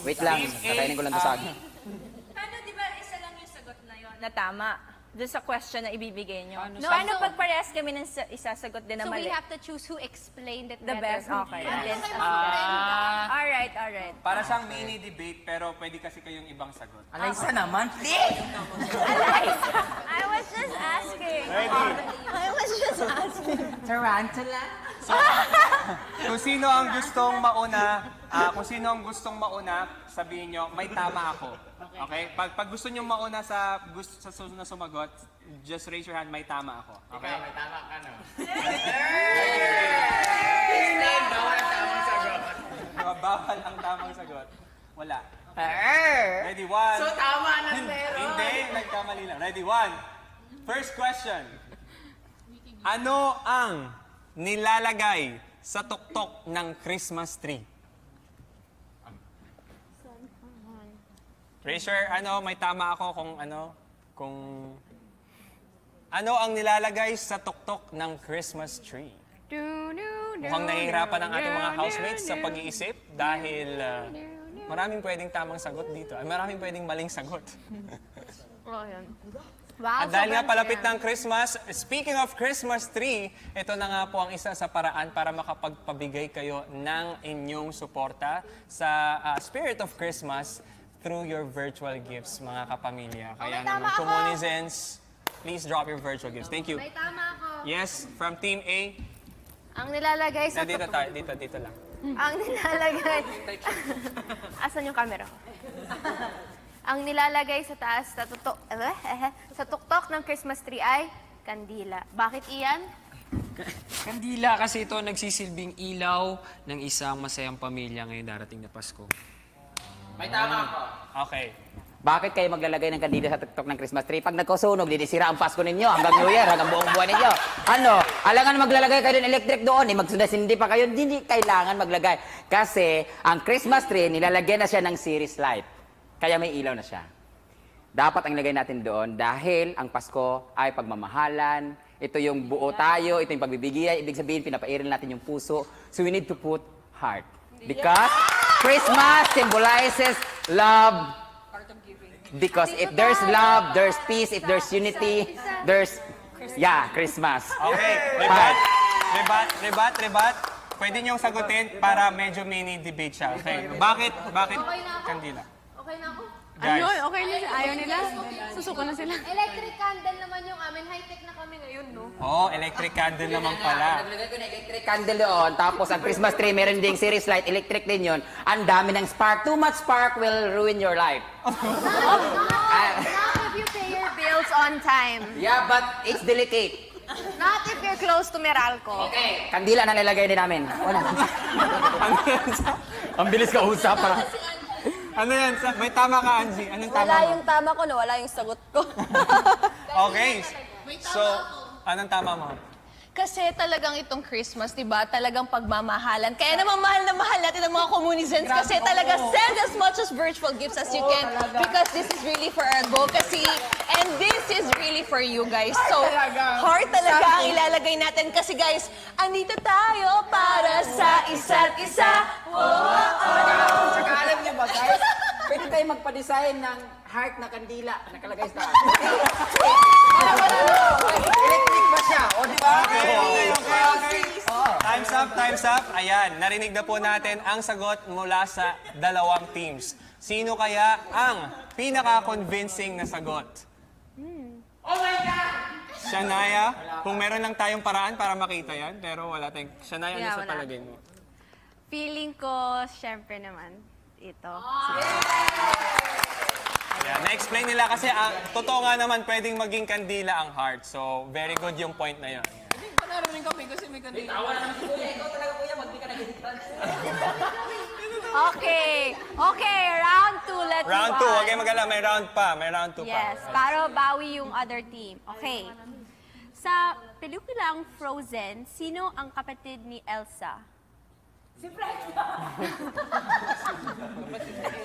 Wait lang, kakainin ko lang to sa akin. Paano, di ba, isa lang yung sagot na yon na tama? Doon sa question na ibibigay nyo. No, Paano so- pag parehas kami ng isasagot din na So mali? we have to choose who explained it The better. best, okay. Alright. Para siyang mini debate, pero pwede kasi kayong ibang sagot. Alaysa naman. I was just asking. Ready? I was just asking. Tarantula. Kung sino ang gustong mauna, sabihin nyo, may tama ako. Okay? Pag gusto nyo mauna sa susunod na sumagot, just raise your hand, may tama ako. Okay? May tama ka, no? Bawal ang tamang sagot. Wala. Ready, one. So, tama na meron. Hindi, nagkamali lang. Ready, one. First question. Ano ang nilalagay sa tuktok ng Christmas tree? Raise your, may tama ako kung ano ang nilalagay sa tuktok ng Christmas tree? Mukhang nahihirapan ang ating mga housemates sa pag-iisip dahil maraming pwedeng tamang sagot dito. Ay, maraming pwedeng maling sagot. Wow, At dahil nga sobrang palapit saya. ng Christmas, speaking of Christmas tree, ito na nga po ang isa sa paraan para makapagpabigay kayo ng inyong suporta sa spirit of Christmas through your virtual gifts, mga kapamilya. Kaya tama naman, ako. Comunizens, please drop your virtual gifts. Thank you. May tama ako. Yes, from Team A. Ang nilalagay sa Dito tayo, dito lang. Ang nilalagay... Asan yung camera ko? Ang nilalagay sa taas sa tuktok ng Christmas tree ay kandila. Bakit iyan? Kandila kasi ito nagsisilbing ilaw ng isang masayang pamilya ngayong darating na Pasko. May tama ako. Okay. Bakit kayo maglalagay ng kandila sa tuktok ng Christmas tree? Pag nagkusunog, didisira ang Pasko ninyo hanggang New Year, hanggang buong buwan ninyo. Alangan maglalagay kayo ng electric doon, magsundasindi pa kayo, hindi kailangan maglagay. Kasi ang Christmas tree, nilalagyan na siya ng series light. Kaya may ilaw na siya. Dapat ang ilagay natin doon dahil ang Pasko ay pagmamahalan. Ito yung buo tayo, ito yung pagbibigay. Ibig sabihin, pinapairal natin yung puso. So we need to put heart. Because Christmas symbolizes love. Because if there's love, there's peace. If there's unity, there's, Christmas. Okay, rebat. Pwede niyong sagutin para medyo mini debate siya. Okay. Bakit kandila? Okay na ako? Guys. Okay na siya. Ayaw nila. Susuko na sila. Electric candle naman yung amin. High-tech na kami ngayon, no? Oh, electric candle naman pala. Naglagay ko ng electric candle doon, tapos ang Christmas tree, meron ding series light, electric din yun. Ang dami ng spark. Too much spark will ruin your life. Not if you pay your bills on time. Yeah, but it's delicate. Not if you're close to Meralco. Okay. Kandila na nilagay din namin. Wala. Ang bilis ka usap. Ano yan? May tama ka, Angie. Anong tama Wala mo? yung tama ko, nawala yung sagot ko. Okay. So, anong tama mo? Kasi talagang itong Christmas, di ba? Talagang pagmamahalan. Kaya naman mahal na mahal natin ang mga communizens kasi talaga send as much as virtual gifts as you can because this is really for our advocacy and this is really for you guys. So, heart talaga ang ilalagay natin kasi guys, andito tayo para sa isa't isa. Saka alam niyo ba, guys? Pwede tayo magpa-design ng heart na kandila na nakalagay sa taas. Electric ba siya? O, di ba? Okay. Time's up. Ayan, narinig na po natin ang sagot mula sa dalawang teams. Sino kaya ang pinaka-convincing na sagot? Oh my God! Shania, kung meron lang tayong paraan para makita yan, pero wala tayong... Shania, ano sa wala. palagay mo? Feeling ko, syempre naman, ito. Yeah, na-explain nila kasi totoo nga naman pwedeng maging kandila ang heart. So, very good yung point na yun. Okay, round 2, let's Round move 2, on. huwag kayo mag-alala, may round pa. May round 2 pa. Yes, para bawi yung other team. Okay. Sa pelikulang Frozen, sino ang kapatid ni Elsa?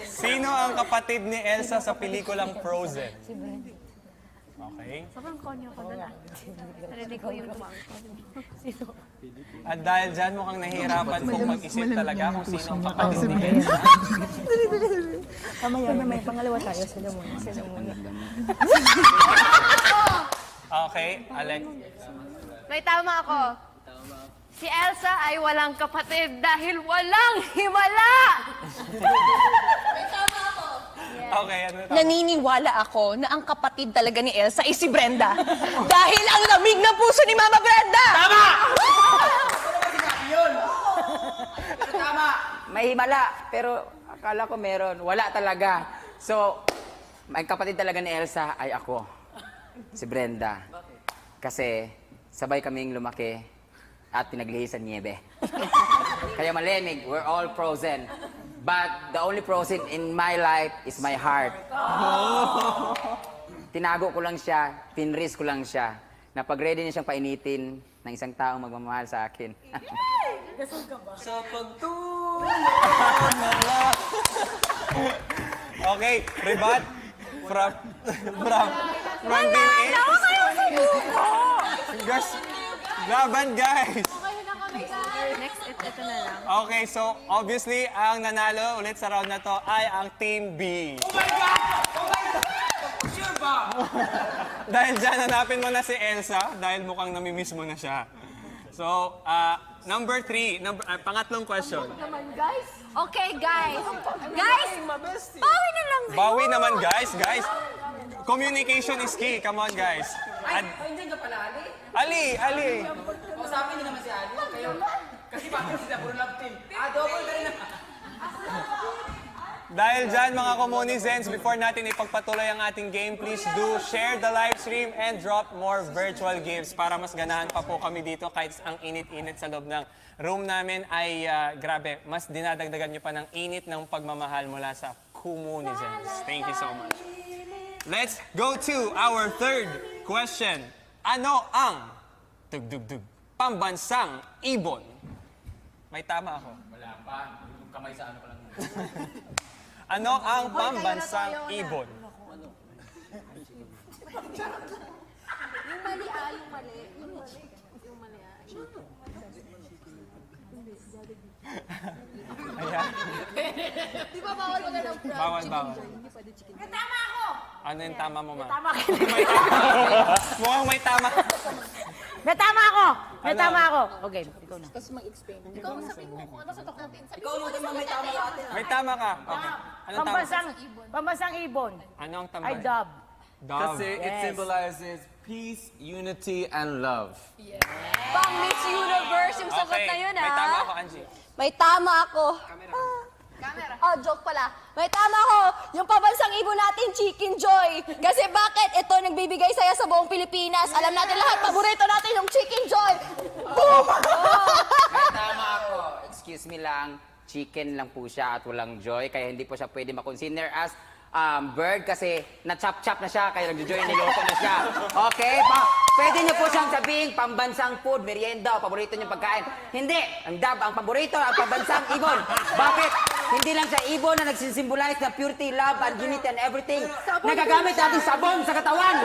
Sino ang kapatid ni Elsa sa pelikulang Frozen? Okay. Sobrang konyo ko doon. Narinig ko yung tumawag ko. At dahil dyan mukhang nahihirapan kung mag-isip talaga kung sino ang kapatid ni Elsa. Mamaya, pangalawa tayo. Sila muna. Okay, Alex. May tama ako. Si Elsa ay walang kapatid dahil walang himala! Okay, ano tama? Naniniwala ako na ang kapatid talaga ni Elsa ay si Brenda. Dahil ang lamig ng puso ni Mama Brenda! Tama! Tama! May himala, pero akala ko meron. Wala talaga. So, ang kapatid talaga ni Elsa ay ako. Si Brenda. Kasi sabay kaming lumaki at pinaglihi sa niebe. Kaya malamig, we're all frozen. But the only frozen in my life is my heart. Tinago ko lang siya, pinris ko lang siya, na pag ready niya siyang painitin ng isang taong magmamahal sa akin. Sa pagtulong Okay, Ribat from Team 8. Guys, laban guys! Next, ito na lang. Okay, so obviously, ang nanalo ulit sa round na to ay ang Team B. Oh my God! Sure ba? Dahil dyan, hanapin mo na si Elsa dahil mukhang namimiss mo na siya. So, number 3, pangatlong question. Okay, guys. Guys, bawi na lang. Bawi naman guys. Communication is key. Come on guys. Nandiyan ka pala, Ali? Ali. Kausapin niyo naman si Ali. Kayo, kasi bakit sila puro love team? Double ka rin na. Dahil dyan mga Komunizens, before natin ipagpatuloy ang ating game, please do share the live stream and drop more virtual gifts para mas ganahan pa po kami dito kahit ang init-init sa loob ng room namin ay grabe, mas dinadagdagan nyo pa ng init ng pagmamahal mula sa Komunizens. Thank you so much. Let's go to our third question. Ano ang pambansang ibon? May tama ako. Wala pa. Yung kamay sa ano pa lang. Ano ang pambansang ibon? Yung mali, yung mali. Ayan. Di ba bawal ka ng Bawal. May tama ako! Ano yung tama mo, ma? Tama ka. Mukhang may tama. May tama ako! May Ano? tama ako! Okay, ikaw na. Ikaw ang sabi mo kung ano sa tokotin. Sabi Ikaw naman may tama ka ate. May tama ka. Okay. Anong tama? Pambansang ibon. Ano ang tama? Ay, dove. Dove. Kasi it symbolizes peace, unity, and love. Pang Miss Universe yung sagot Okay. na yun, May tama ako, Angie. May tama ako. Oh, joke pala. May tama ako. Yung pabansang ibon natin, Chicken Joy. Kasi bakit? Ito nagbibigay saya sa buong Pilipinas. Alam natin lahat, paborito natin yung Chicken Joy. Boom! May tama ako. Excuse me lang, chicken lang po siya at walang joy. Kaya hindi po siya pwede makonsider as bird kasi na-chop-chop na siya. Kaya nag-joy, niloko na siya. Okay? Pwede niyo po siyang sabihin pambansang food, merienda, o paborito niyong pagkain. Hindi! Ang dab, ang paborito, ang pambansang ibon. Bakit? Hindi lang siya ibon na nagsisimbolize na purity, love, and unity, and everything. Nagagamit natin sabon sa katawan.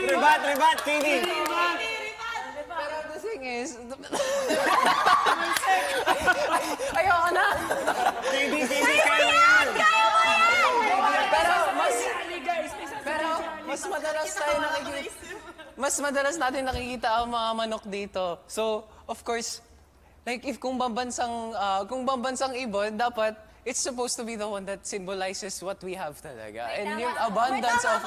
Ribat, Katie. Pero the thing is... Ayoko na. Katie, kaya mo yan. Pero mas madalas natin nakikita ang mga manok dito. So, of course, like kung bambansang ibon, dapat it's supposed to be the one that symbolizes what we have talaga. And yung abundance of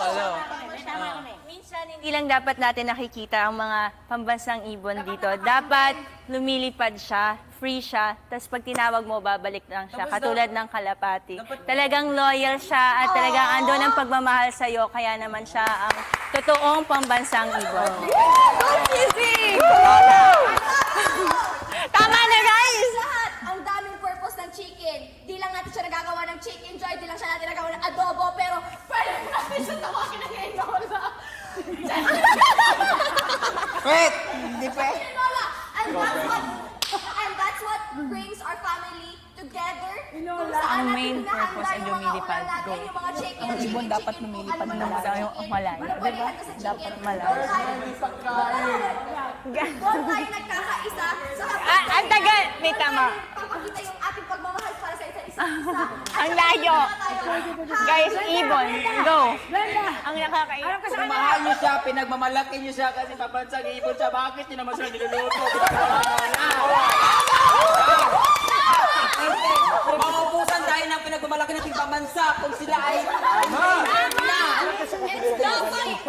Minsan, hindi lang dapat natin nakikita ang mga pambansang ibon dito. Dapat lumilipad siya, free siya, tapos pag tinawag mo, babalik lang siya, katulad ng kalapati. Talagang loyal siya at talagang andun ang pagmamahal sa'yo, kaya naman siya ang totoong pambansang ibon. Tama na, guys! Lahat, ang daming purpose ng chicken. Di lang natin siya nagagawa ng chicken joy, di lang siya natin nagagawa ng adobo, pero pwede natin siya tawagin ng enola. Wait! Hindi pa. Enola! And that's what brings our family together. Ang main purpose ay lumilipad. Go. Ang ibon dapat lumilipad na malayo. Malayo. Diba? Dapat malayo. Doon tayo nagkakaisa. Ang tagal! May tama. Papakita yung ating pagmamahal para sa Ang layo. Guys, ibon. Go. Ang nakakaingat. Mahal niyo siya, pinagmamalaki niyo siya kasi pabansang ibon siya. Bakit niyo naman sila niluluto? Mauubusan dahil ng pinagmamalaki nating pambansa kung sila ay...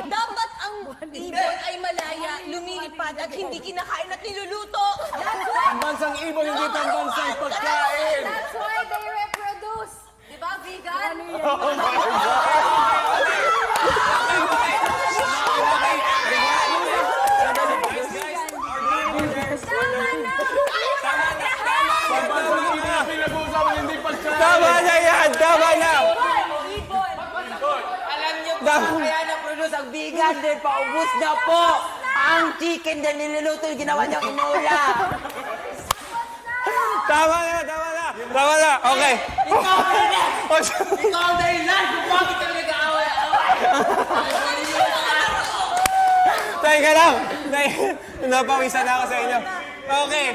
Dapat ang ibon ay malaya, lumilipad at hindi kinakain at niluluto. Pambansang ibon, hindi pambansang pagkain! That's why they reproduce. Diba, vegan? Tama na yan! Tama na! Alam niyo po, kaya na-produce ang vegan din, paubos na po! Ang chicken na niluluto, ginawa niyang inola! Tama na! Tama na! Tama na! Okay. Ikaw ang dahilan kung bakit kami nag-aaway-aaway! Teka lang! Napawisan na ako sa inyo. Okay.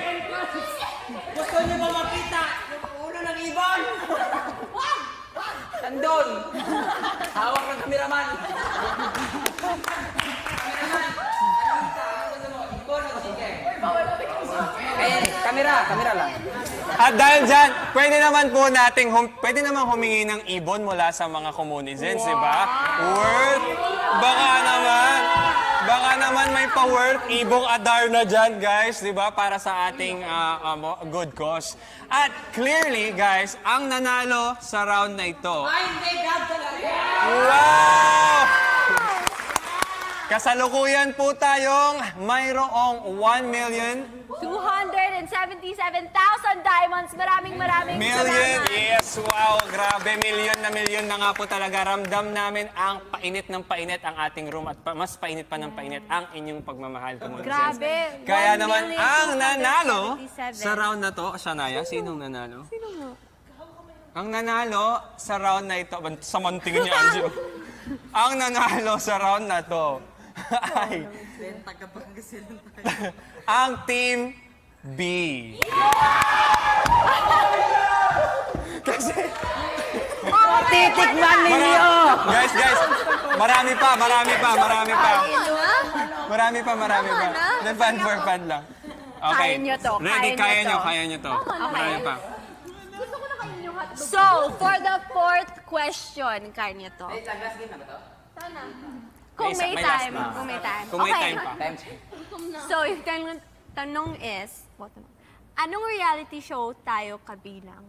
Gusto niyo ba makita yung ulo ng ibon? Nandun! Hawak ng kameraman! Kamera lang. At dahil dyan, pwede naman humingi ng ibon mula sa mga communizens, di ba? Worth, baka naman may pa-worth ibong Adarna dyan, guys, di ba? Para sa ating good cause. At clearly, guys, ang nanalo sa round na ito. Ay, hindi, God talaga! Wow! Kasalukuyan po tayong mayroong 277,000 diamonds. Maraming million. salamat. Yes, wow, grabe. Million na nga po talaga. Ramdam namin ang painit ng painit ang ating room at mas painit pa ng painit ang inyong pagmamahal. Grabe. Kaya naman, 1,277,000. ang nanalo sa round na to, Shania, sinong nanalo? Ang nanalo sa round na ito, sa mantingin niya, Anjo. Ang nanalo sa round na to ay ang Team B. Kasi Titikman ninyo! Guys, marami pa. Then fun for fun lang. Okay. Kaya nyo to, Ready? kaya nyo to. Kaya nyo to. Marami pa. So, for the fourth question, kaya niyo to. Kung may May last time. na. Kung may time. Kung may Okay. time pa. So, yung tanong is, anong reality show tayo kabilang?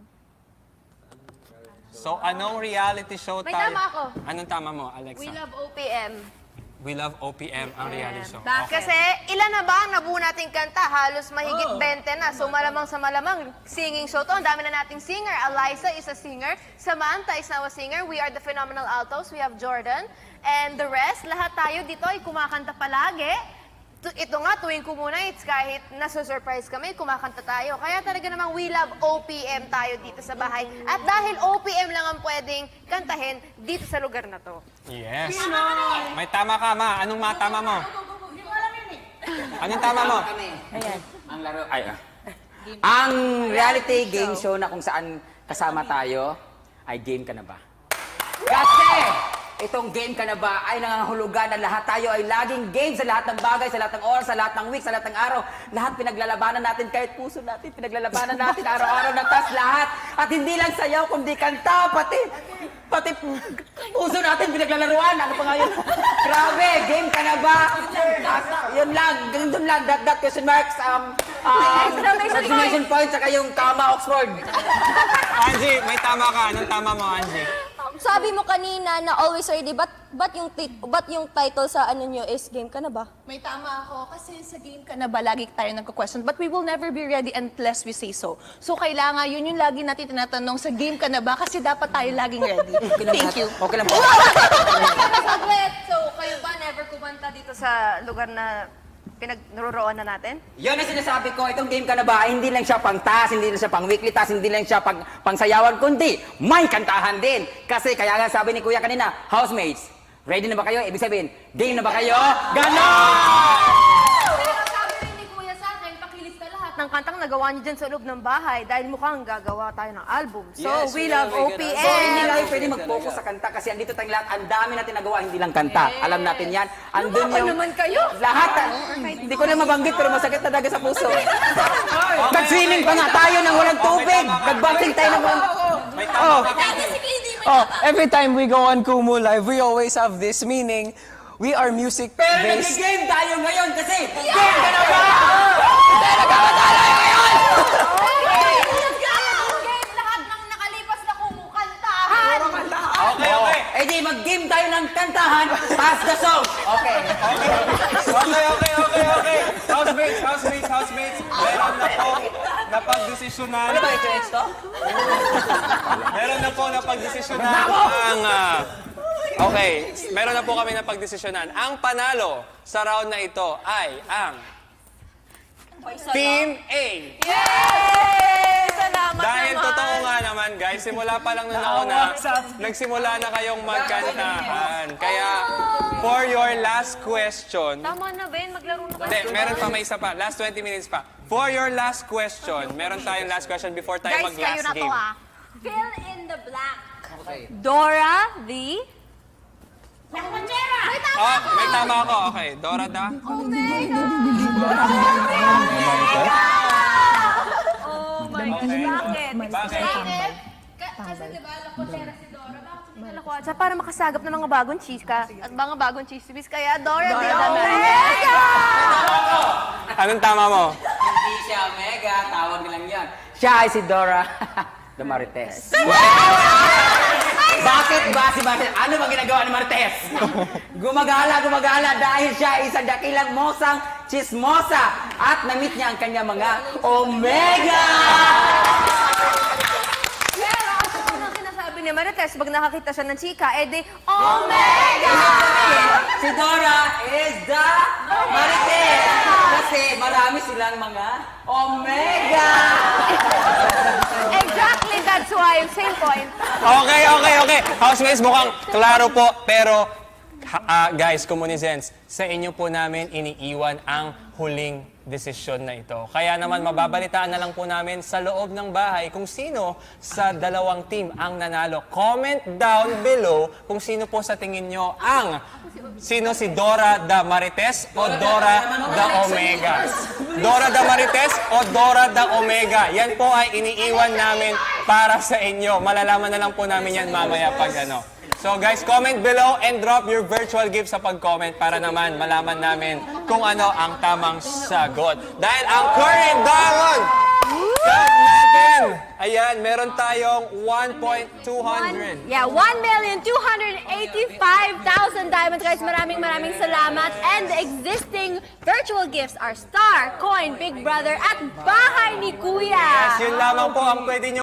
So, anong reality show May tayo? tama ako. Anong tama mo, Alexa? We Love OPM. We Love OPM, ang reality show. Kasi ilan na ba ang nabuo nating kanta? Halos mahigit 20 na. So malamang sa malamang, singing show to. Ang dami na nating singer. Eliza is a singer. Samantha is now a singer. We are the Phenomenal Altos. We have Jordan. And the rest, lahat tayo dito ay kumakanta palagi. Ito nga, tuwing Kumunites, kahit nasusurprise kami, kumakanta tayo. Kaya talaga namang we love OPM tayo dito sa bahay. At dahil OPM lang ang pwedeng kantahin dito sa lugar na to. Yes. May tama ka, Ma. Anong matama mo? Anong tama mo? Ayan. Ang laro. Ang reality game show na kung saan kasama tayo ay Game Ka Na Ba? Kasi itong Game Ka Na Ba ay nangangahulugan na lahat tayo ay laging game sa lahat ng bagay, sa lahat ng oras, sa lahat ng week, sa lahat ng araw. Lahat pinaglalabanan natin, kahit puso natin, pinaglalabanan natin araw-araw ng tas lahat. At hindi lang sayaw, kundi kanta, pati puso natin pinaglalaruan. Ano pa nga yun? Grabe, Game Ka Na Ba? Yun lang, ganun lang, that question marks, exclamation point, saka yung kama Oxford. Angie, may tama ka. Anong tama mo, Angie? Sabi mo kanina na always ready, but yung title sa ano nyo is Game Ka Na Ba? May tama ako kasi sa game ka na ba lagi tayo nagko-question but we will never be ready unless we say so. So kailangan yun yung lagi natin tinatanong sa game ka na ba kasi dapat tayo laging ready. Thank you. Okay lang po. Saglit! So, kayo ba never kumanta dito sa lugar na pinagnaroroon na natin? Yun ang sinasabi ko, itong Game Ka Na Ba, hindi lang siya pang task, hindi lang siya pang weekly task, hindi lang siya pang sayawan, kundi may kantahan din. Kasi kaya nga sabi ni Kuya kanina, housemates, ready na ba kayo? Ibig sabihin, game na ba kayo? Ganon! Pero sabi rin ni Kuya sa akin, pakilis ka lahat. ng kantang nagawa niyo dyan sa loob ng bahay dahil mukhang gagawa tayo ng album. So, Yes, we we love love it. OPM. So, hindi lang pwede mag-focus sa kanta kasi andito tayong lahat. Ang dami natin nagawa, hindi lang kanta. Alam natin yan. Andun Lumaban naman kayo. Lahat. Hindi ko na mabanggit pero masakit talaga sa puso. Nag-swimming pa nga tayo nang walang tubig. Nag-boxing tayo ng walang... Oh, every time we go on Kumu Live, we always have this, meaning we are Pero music-based. nag-game tayo ngayon kasi game ka na ba? Hindi nagkakatalo ngayon! Lahat ng nakalipas na kumukantahan. Okay, okay. Eh di mag-game tayo ng kantahan, pass the song. Okay. Okay. Housemates. Meron na po napagdesisyonan. Ano ba ito, to? Meron na po napagdesisyonan ang... okay, meron na po kami napagdesisyonan. Ang panalo sa round na ito ay ang Team A. Yay! Salamat Dahil naman. totoo nga naman guys, simula pa lang nung nauna, nagsimula na kayong magkantahan. Kaya, for your last question, Tama na, Ben. Maglaro na hindi, meron pa may isa pa. Last 20 minutes pa. For your last question, meron tayong last question before tayo Guys, kayo mag-last na to game. Fill in the blank. Dora, the... Lakmanjera! Oh, may tama ako. Okay, Dora da. Oh my gosh, Okay. bakit? Bakit? Kasi diba, lakmanjera si Dora. Bakit hindi ka Nakuha siya para makasagap ng mga bagong chika at mga bagong chismis. Kaya Dora, Dora the the Omega! Anong tama mo? Hindi siya mega, tawag lang yan. Siya ay si Dora the Marites. Bakit ba si Marites? Ano ba ginagawa ni Marites? Gumagala dahil siya ay isang dakilang mosang chismosa at na-meet niya ang kanyang mga Omega! Pero ang unang sinasabi ni Marites, pag nakakita siya ng chika, edi, Omega! Si Dora is the Marites! Kasi marami silang mga Omega! Exactly, that's why. Same point. Okay. Housemates, mukhang klaro po. Pero, guys, Komunizens, sa inyo po namin iniiwan ang huling desisyon na ito. Kaya naman, mababalitaan na lang po namin sa loob ng bahay kung sino sa dalawang team ang nanalo. Comment down below kung sino po sa tingin nyo sino si Dora the Marites o Dora the Omega. Dora the Marites o Dora the Omega. Yan po ay iniiwan namin para sa inyo. Malalaman na lang po namin yan mamaya pag ano. So guys, comment below and drop your virtual gift sa pag-comment para naman malaman namin kung ano ang tamang sagot. Dahil ang current diamond count natin, ayan, meron tayong 1.200. Yeah, 1,285,000 diamonds, guys. Maraming salamat. And the existing virtual gifts are Star, Coin, Big Brother, at Bahay ni Kuya. Yes, yun lamang po ang pwede nyo